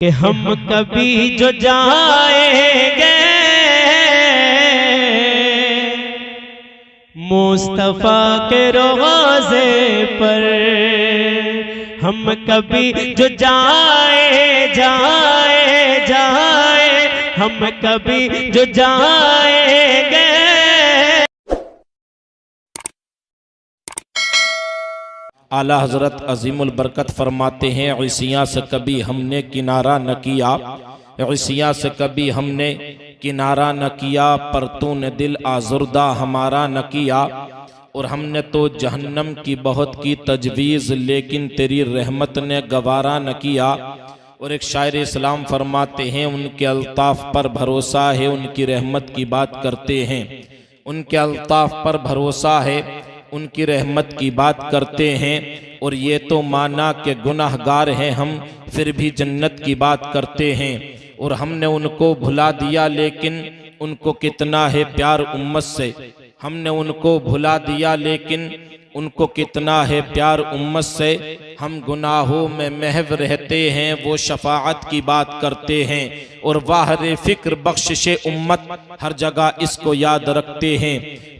कि हम कभी जो जाएंगे मुस्तफा के रोज़े पर, हम कभी जो जाए हम कभी जो जाएंगे। आला हजरत अजीमुल बरकत फरमाते हैं, ईसिया से कभी हमने किनारा न किया, ईसिया से कभी हमने किनारा न किया, पर तूने दिल आज़ुर्दा हमारा न किया। और हमने तो जहन्नम की बहुत की तजवीज़, लेकिन तेरी रहमत ने गवारा न किया। और एक शायर इस्लाम फरमाते हैं, उनके अल्ताफ़ पर भरोसा है, उनकी रहमत की बात करते हैं। उनके अल्ताफ़ पर भरोसा है, उनकी रहमत की बात करते हैं। और ये तो माना कि गुनाहगार हैं हम, फिर भी जन्नत की बात करते हैं। और हमने उनको भुला दिया, लेकिन उनको कितना है प्यार उम्मत से। हमने उनको भुला दिया, लेकिन उनको कितना है प्यार उम्मत से। हम गुनाहों में महव रहते हैं, वो शफाअत की बात करते हैं। और वाहरे फिक्र बख्शिशे उम्मत, हर जगह इसको याद रखते हैं।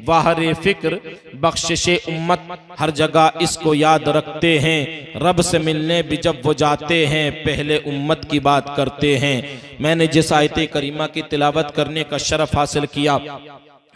वाहरे फिक्र बख्शिशे उम्मत, हर जगह इसको याद रखते हैं। रब से मिलने भी जब वो जाते हैं, पहले उम्मत की बात करते हैं। मैंने जिस आयत करीमा की तिलावत करने का शरफ हासिल किया,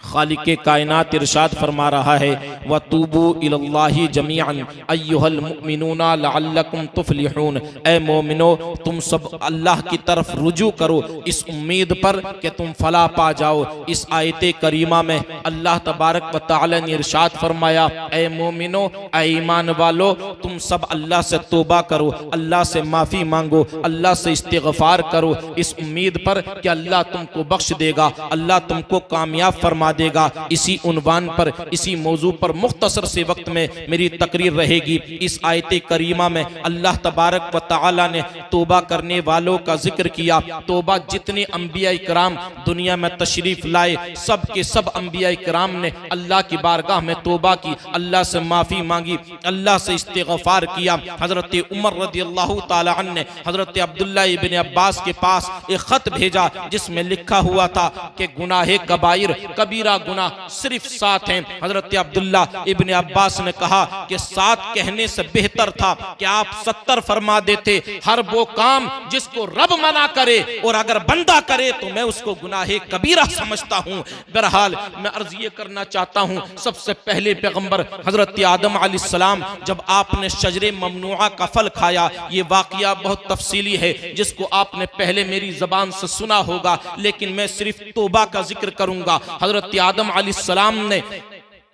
खालिके कायनात इरशाद फरमा रहा है, व तूबू इलल्लाहि जमीअन अय्युहल मुमिनूना लअल्लकुम तुफलिहून। ए मोमिनो, तुम सब अल्लाह की तरफ रुजू करो, इस उम्मीद पर कि तुम फलाह पा जाओ। इस आयत करीमा में अल्लाह तबारक व तआला ने इरशाद फरमाया, ए मोमिनो, ए ईमान वालो, तुम सब अल्लाह से तौबा करो, अल्लाह से माफ़ी मांगो, अल्लाह से इस्तिग़फ़ार करो, इस उम्मीद पर कि अल्लाह तुमको बख्श देगा, अल्लाह तुमको कामयाब फरमा देगा। इसी उन्वान पर, इसी मौजू पर मुख्तसर से वक्त में मेरी तकरीर रहेगी। इस आयत करीमा में अल्लाह तबारक व तआला ने तौबा करने वालों का जिक्र किया। तौबा जितने अंबिया इकराम दुनिया में तशरीफ लाए, सब के सब अंबिया इकराम ने अल्लाह की बारगाह में तौबा की, अल्लाह से माफ़ी मांगी, अल्लाह से इस्तिग़फ़ार किया। हज़रत उमर रज़ियल्लाहु ताला अन्हु ने हज़रत अब्दुल्लाह इब्न अब्बास के पास एक ख़त भेजा, जिसमें लिखा हुआ था कि गुनाहे कबाइर, कबीरा गुनाह सिर्फ 7 हैं। हजरत अब्दुल्ला इब्न अब्बास ने कहा कि 7 कहने से बेहतर था कि आप 70 फरमा देते। हर वो काम जिसको रब मना करे और अगर बंदा करे तो मैं उसको गुनाहे कबीरा समझता हूँ। बहरहाल मैं अर्ज ये करना चाहता हूँ, सबसे पहले पैगंबर हजरत आदम अलैहिस्सलाम, जब आपने शजरे ममनुआ का फल खाया, ये वाकया बहुत तफसीली है, जिसको आपने पहले मेरी जबान से सुना होगा, लेकिन मैं सिर्फ तौबा का जिक्र करूंगा। हजरत आदम अलैहिस्सलाम ने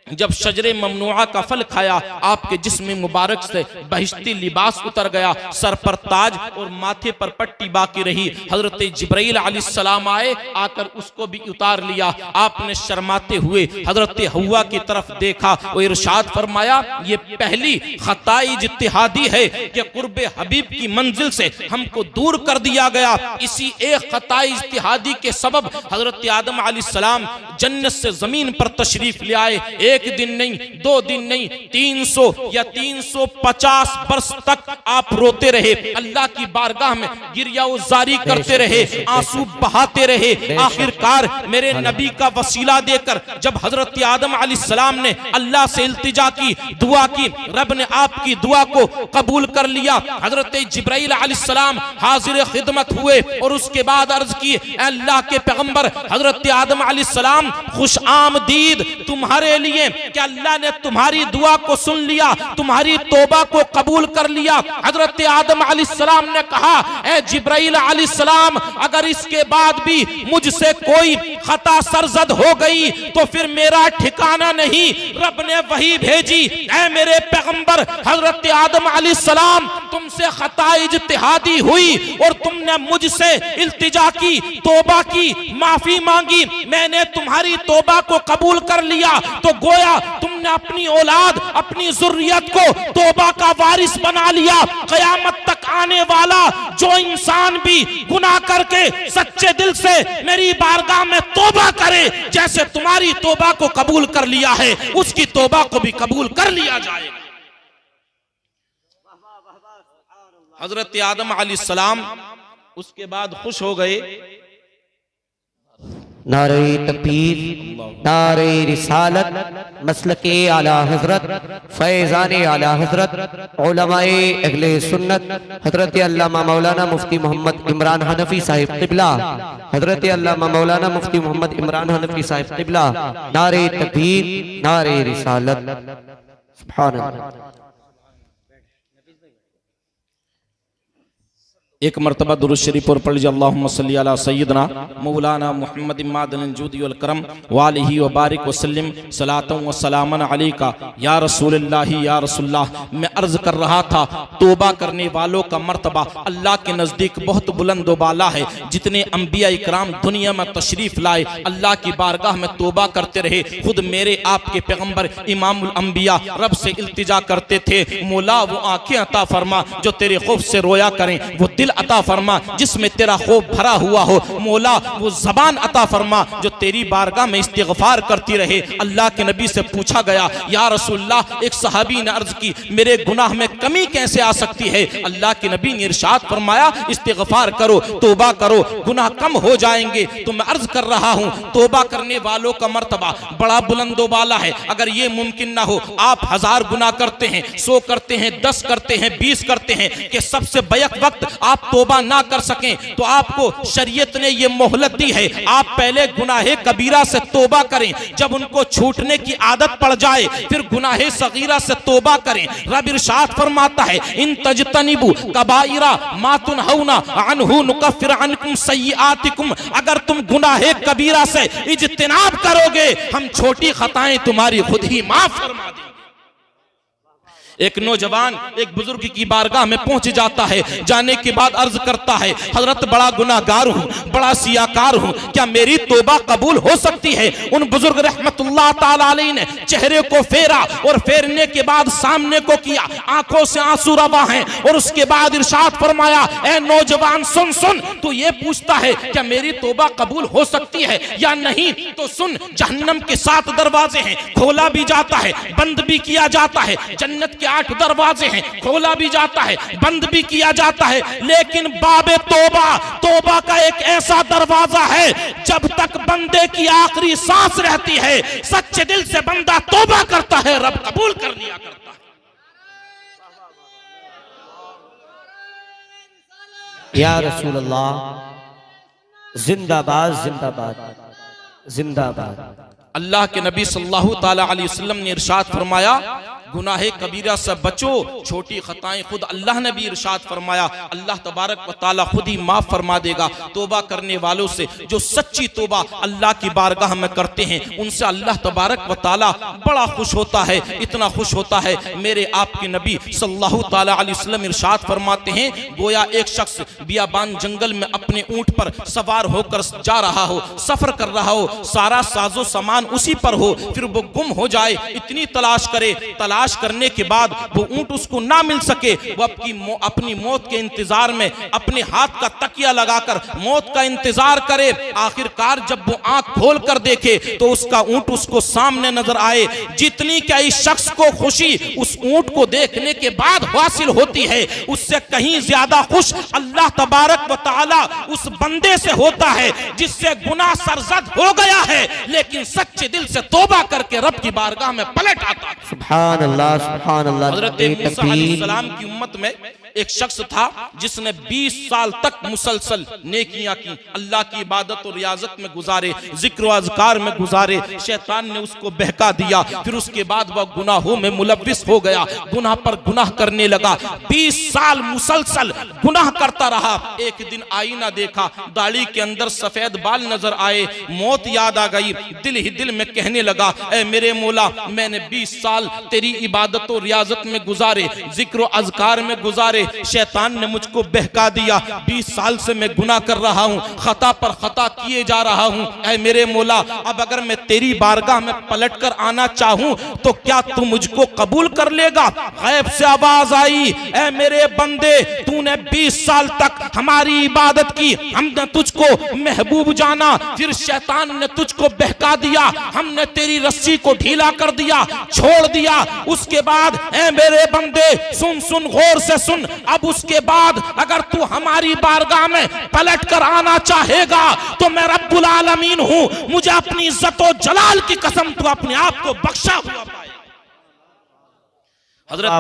जब शजरे ममनुआ का फल खाया, आपके जिस्म मुबारक से बहिश्ती लिबास उतर गया, सर पर ताज और माथे पर पट्टी बाकी रही। हजरत जिब्राइल अलैहिस्सलाम आए, आकर उसको भी उतार लिया। आपने शर्माते हुए हजरत हव्वा की तरफ देखा, वो इरशाद फरमाया, ये पहली खताई इज्तिहादी है कि कुर्बे हबीब की मंजिल से हमको दूर कर दिया गया। इसी एक खताई इज्तिहादी के सबब हजरत आदम अलैहिस्सलाम जन्नत से जमीन पर तशरीफ ले आए। एक दिन नहीं, 2 दिन नहीं, 300 या 350 वर्ष तक आप रोते रहे, अल्लाह की बारगाह में गिरियाज़ारी करते रहे, आंसू बहाते रहे। आखिरकार मेरे नबी का वसीला देकर जब हजरत आदम अलैहिस्सलाम ने अल्लाह से इल्तिजा की, दुआ की, रब ने आपकी दुआ को कबूल कर लिया। हजरत जिब्राइल अलैहिस्सलाम हाजिर खिदमत हुए और उसके बाद अर्ज की, अल्लाह के पैगंबर हजरत आदम अलैहिस्सलाम, खुश आमदीद तुम्हारे लिए कि अल्लाह ने तुम्हारी दुआ को सुन लिया, तुम्हारी तौबा को कबूल कर लिया। हजरत आदम अलैहिस्सलाम ने कहा, ए जिब्राइल अलैहिस्सलाम, अगर इसके बाद भी मुझसे कोई खता सरजद हो गई तो फिर मेरा ठिकाना नहीं। रब ने वही भेजी, ए मेरे पैगंबर हजरत आदम अलैहिस्सलाम, तुमसे खता इज्तिहादी हुई और तुमने मुझसे इल्तिजा की, तौबा की, माफी मांगी, मैंने तुम्हारी तौबा को कबूल कर लिया। तो गोया तुमने अपनी औलाद, अपनी जुर्रियत को तौबा का वारिस बना लिया। क़यामत तक आने वाला जो इंसान भी गुनाह करके सच्चे दिल से मेरी बारगाह में तौबा करे, जैसे तुम्हारी तौबा को कबूल कर लिया है, उसकी तौबा को भी कबूल कर लिया जाएगा। हजरत आदम अलैहिस्सलाम उसके बाद खुश हो गए। नारे तकबीर, नारे रिसालत, मसलके आला हजरत, फैज़ाने आला हजरत, उलमाए अहले सुन्नत, हजरत अल्लामा मौलाना मुफ्ती मोहम्मद इमरान हनफी साहिब क़िबला, हजरत अल्लामा मौलाना मुफ्ती मोहम्मद इमरान हनफी साहिब क़िबला। नारे तकबीर, नारे रिसालत, सुभान अल्लाह। एक मरतबा दुरूद शरीफ और पढ़ लीजिए, अल्लाहुम्मा सल्ली अला सय्यदना मौलाना मुहम्मद इमादन जूदी वल करम वालिही व बारिक वसल्लिम सलातन व सलामन अलैका या रसूलल्लाह या रसूलल्लाह। मैं अर्ज कर रहा था, तौबा करने वालों का मर्तबा अल्लाह के नज़दीक बहुत बुलंद व बाला है। जितने अंबिया इकराम दुनिया में तशरीफ लाए, अल्लाह की बारगाह में तौबा करते रहे। खुद मेरे आपके पैगम्बर इमामुल अंबिया रब से इल्तिजा करते थे, मौला वो आंखें अता फरमा जो तेरे खौफ से रोया करें, वो दिल अता फरमा जिसमें तेरा खौफ भरा हुआ हो, मौला वो जबान अता फरमा जो तेरी बारगाह में इस्तिगफार करती रहे। अल्लाह के नबी से पूछा गया, या रसूलल्लाह, एक सहाबी ने अर्ज की, मेरे गुनाह में कमी कैसे आ सकती है? अल्लाह के नबी ने इरशाद फरमाया, इस्तिगफार करो, तौबा करो, गुनाह कम हो जाएंगे। तो मैं अर्ज कर रहा हूँ, तौबा करने वालों का मर्तबा बड़ा बुलंदो बाला है। अगर ये मुमकिन ना हो, आप 1000 गुनाह करते हैं, 100 करते हैं, 10 करते हैं, 20 करते हैं, कि सबसे बैक वक्त आप तौबा ना कर सकें, तो आपको शरीयत ने यह मोहलत दी है, आप पहले गुनाहे कबीरा से तौबा करें। जब उनको छूटने की आदत पड़ जाए, फिर गुनाहे सगीरा से तौबा करें। रब इरशाद फरमाता है, इन तजतनिबु कबाइरा मा तुनहौना अन्हु नुकफ्फिर अन्कुम सय्यिआतिकुम। अगर तुम गुनाहे कबीरा से इज्तिनाब करोगे, हम छोटी खताएं तुम्हारी खुद ही माफ फरमा देंगे। एक नौजवान एक बुजुर्ग की बारगाह में पहुंच जाता है, जाने के बाद अर्ज करता है, हजरत बड़ा गुनाहगार हूँ, बड़ा सियाकार हूँ, क्या मेरी तौबा कबूल हो सकती है? उन बुजुर्ग रहमतुल्लाह ताला अलैहि ने चेहरे को फेरा और फेरने के बाद सामने को किया, आंखों से आंसू रवा हैं, और उसके बाद इरशाद फरमाया, ए नौजवान सुन सुन, तू ये पूछता है क्या मेरी तौबा कबूल हो सकती है या नहीं? तो सुन, जहन्नम के 7 दरवाजे हैं, खोला भी जाता है, बंद भी किया जाता है। जन्नत के 8 दरवाजे हैं, खोला भी जाता है, बंद भी किया जाता है। लेकिन बाबे तौबा, तौबा का एक ऐसा दरवाजा है, जब तक बंदे की आखिरी सांस रहती है, सच्चे दिल से बंदा तौबा करता है, रब कबूल कर लिया करता है। या रसूल अल्लाह, जिंदाबाद जिंदाबाद जिंदाबाद। अल्लाह के नबी सल्लल्लाहु ताला अलैहि वसल्लम ने इरशाद फरमाया, गुनाहे कबीरा से बचो, छोटी खताएं खुद अल्लाह ने भी इरशाद फरमाया, अल्लाह तबारक व ताला खुद ही माफ फरमा देगा। तौबा करने वालों से जो सच्ची तौबा अल्लाह की बारगाह में करते हैं, उनसे अल्लाह तबारक व ताला बड़ा खुश होता है। इतना खुश होता है, मेरे आपके नबी सल्लल्लाहु ताला अलैहि वसल्लम इरशाद फरमाते हैं, गोया एक शख्स बियाबान जंगल में अपने ऊंट पर सवार होकर जा रहा हो, सफर कर रहा हो, सारा साजो सामान उसी पर हो, फिर वो गुम हो जाए, इतनी तलाश करे, तलाश करने के बाद वो ऊंट उसको ना मिल सके, वो अपनी मौत के इंतजार में अपने हाथ का तकिया लगाकर मौत का इंतजार करे। आखिरकार जब वो आंख खोल कर देखे तो उसका ऊंट उसको सामने नजर आए। जितनी क्या इस शख्स को खुशी उस ऊंट को देखने के बाद हासिल होती है, उससे कहीं ज्यादा खुश अल्लाह तबारक व तआला उस बंदे से होता है जिससे गुनाह सरजद हो गया है, लेकिन सच्चे दिल से तौबा करके रब की बारगाह में पलट आता है। सुभान अल्लाह, सुभान अल्लाह। हज़रत मूसा अलैहिस्सलाम की उम्मत में एक शख्स था जिसने 20 साल तक मुसलसल नेकियां की, अल्लाह की इबादत और रियाजत में गुजारे, जिक्र व अज़कार में गुजारे। शैतान ने उसको बहका दिया, फिर उसके बाद वह गुनाहों में मुलव्विस हो गया, गुनाह पर गुनाह करने लगा। 20 साल मुसलसल गुनाह करता रहा। एक दिन आईना देखा, दाढ़ी के अंदर सफेद बाल नजर आए, मौत याद आ गई। दिल ही दिल में कहने लगा, ऐ मेरे मौला, मैंने 20 साल तेरी इबादत और रियाजत में गुजारे, जिक्र व अज़कार में गुजारे, शैतान ने मुझको बहका दिया। 20 साल से मैं गुनाह कर रहा हूँ, खता पर खता किए जा रहा हूँ। ऐ मेरे मौला, अब अगर मैं तेरी बारगाह में पलट कर आना चाहूँ तो क्या तू मुझको कबूल कर लेगा? गैब से आवाज आई, ऐ मेरे बंदे, तूने 20 साल तक हमारी इबादत की, हमने तुझको महबूब जाना, फिर शैतान ने तुझको बहका दिया, हमने तेरी रस्सी को ढीला कर दिया, छोड़ दिया। उसके बाद ऐ मेरे बंदे, सुन सुन, गौर से सुन, अब उसके बाद अगर तू हमारी बारगाह में पलट कर आना चाहेगा तो मैं रब्बुल आलमीन हूं, मुझे अपनी इज्जत और जलाल की कसम तू अपने आप को बख्शा हुआ पाए। हजरत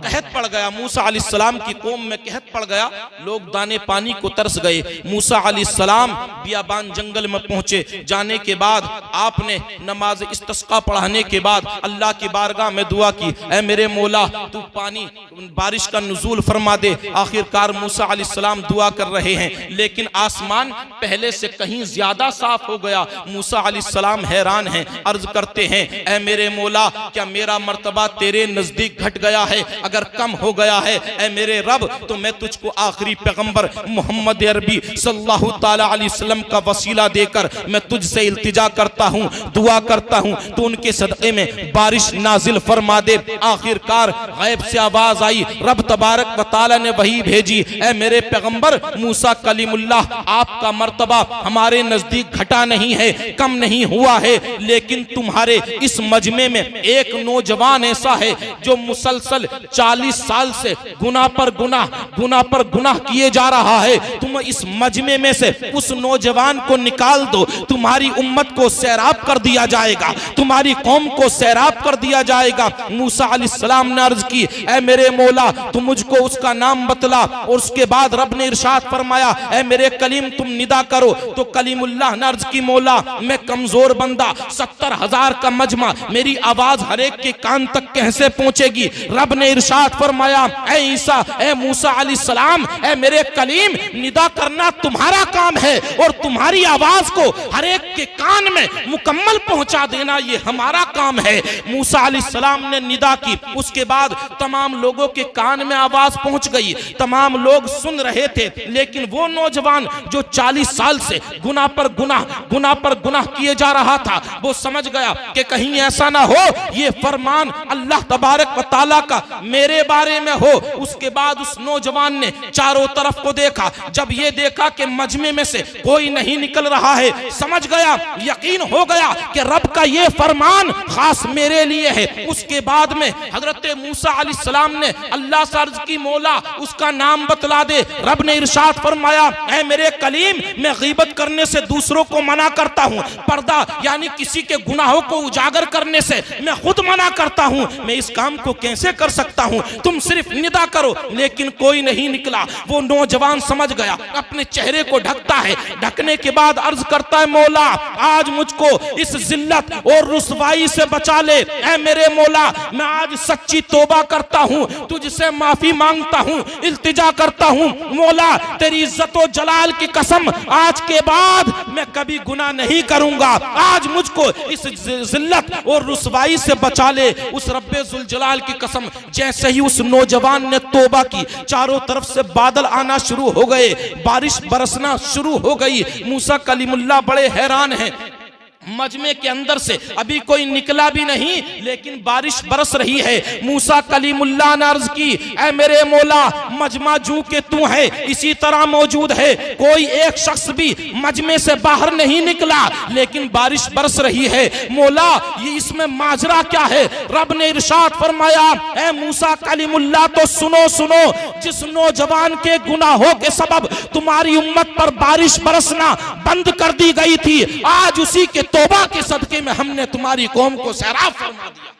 कहत पड़ गया, मूसा अलैहिस्सलाम की कौम में कहत पड़ गया, लोग दाने पानी को तरस गए। मूसा अलैहिस्सलाम बियाबान जंगल में पहुंचे। जाने के बाद आपने नमाज इस्तिस्का पढ़ाने के बाद अल्लाह की बारगाह में दुआ की, ऐ मेरे मौला तू पानी बारिश का नुज़ूल फरमा दे। आखिरकार मूसा अलैहिस्सलाम दुआ कर रहे हैं, लेकिन आसमान पहले से कहीं ज्यादा साफ हो गया। मूसा अलैहिस्सलाम हैरान हैं, अर्ज करते हैं, ऐ मेरे मौला क्या मेरा मर्तबा तेरे नजदीक घट गया है? अगर कम हो गया है ऐ मेरे रब तो मैं तुझको आखिरी पैगंबर मोहम्मद अरबी सल्लल्लाहु ताला अलैहि वसल्लम का वसीला देकर मैं तुझसे इल्तिजा करता हूँ, दुआ करता हूँ, तो उनके सदक़े में बारिश नाजिल फरमा दे। आखिरकार गैब से आवाज आई, रब तबारक व तआला ने वही भेजी, ऐ मेरे पैगंबर मूसा कलीमुल्लाह आपका मर्तबा हमारे नजदीक घटा नहीं है, कम नहीं हुआ है, लेकिन तुम्हारे इस मजमे में एक नौजवान ऐसा है जो मुसलसल 40 साल से गुनाह पर गुनाह किए जा रहा है। तुम इस मजमे में से उस नौजवान को निकाल दो, तुम्हारी उम्मत को सैराब कर दिया जाएगा, तुम्हारी कौम को सैराब कर दिया जाएगा। मूसा अलैहिस्सलाम ने अर्ज की, ऐ मेरे मौला तुम मुझको उसका नाम बतला। और उसके बाद रब ने इरशाद फरमाया, ऐ मेरे कलीम तुम निदा करो। तो कलीमुल्लाह ने अर्ज की, मौला मैं कमजोर बंदा, 70,000 का मजमा, मेरी आवाज हर एक के कान तक कैसे पहुंचेगी? रब ने इरशाद फरमाया, ऐ ईसा, ऐ मूसा अलैहिस्सलाम, ऐ मेरे कलीम निदा करना तुम्हारा काम है और तुम्हारी आवाज को हर एक के कान में मुकम्मल पहुंचा देना ये हमारा काम है। मूसा अलैहिस्सलाम ने निदा की, उसके बाद तमाम लोगों के कान में आवाज पहुंच गई, तमाम लोग सुन रहे थे। लेकिन वो नौजवान जो 40 साल से गुनाह पर गुनाह किए जा रहा था, वो समझ गया कि कहीं ऐसा ना हो ये फरमान अल्लाह तबारक व तआला का मेरे बारे में हो। उसके बाद उस नौजवान ने चारों तरफ को देखा, जब ये देखा कि मजमे में से कोई नहीं निकल रहा है, समझ गया, यकीन हो गया कि रब का ये फरमान खास मेरे लिए है। उसके बाद में हजरत मूसा अलैहिस्सलाम ने अल्लाह से अर्ज की, मौला उसका नाम बतला दे। रब ने इरशाद फरमाया, ऐ मेरे कलीम मैं गीबत करने से दूसरों को मना करता हूँ, पर्दा यानी किसी के गुनाहों को उजागर करने से मैं खुद मना करता हूँ, मैं इस काम को कैसे कर सकता हूँ? तुम सिर्फ निदा करो। लेकिन कोई नहीं निकला। वो नौजवान समझ गया, अपने चेहरे को ढकता है, ढकने के बाद अर्ज करता है, मौला आज मुझको इस जिल्लत और रुसवाई से बचा ले। ऐ मेरे मौला मैं आज सच्ची तौबा करता हूँ, तुझसे माफी मांगता हूँ, इल्तिजा करता हूँ, मौला तेरी इज्जत और जलाल की कसम आज के बाद मैं कभी गुनाह नहीं करूंगा। आज मुझको इस जिल्लत और रुसवाई से बचा ले। उस रब्बे जुल जलाल की कसम, जैसे ही उस नौजवान ने तौबा की, चारों तरफ से बादल आना शुरू हो गए, बारिश बरसना शुरू हो गई। मूसा कलीमुल्लाह बड़े हैरान हैं, मजमे के अंदर से अभी कोई निकला भी नहीं, लेकिन बारिश बरस रही है। मूसा कलीमुल्लाह ने अर्ज की, ऐ मेरे मौला मजमा जू के तू है इसी तरह मौजूद है, कोई एक शख्स भी मजमे से बाहर नहीं निकला, लेकिन बारिश बरस रही है। मौला ये इसमें माजरा क्या है? रब ने इरशाद फरमाया, ऐ मूसा कलीमुल्लाह तो सुनो, जिस नौजवान के गुनाहों के सबब तुम्हारी उम्मत पर बारिश बरसना बंद कर दी गई थी, आज उसी के तौबा के सदके में हमने तुम्हारी कौम को सैराब फरमा दिया।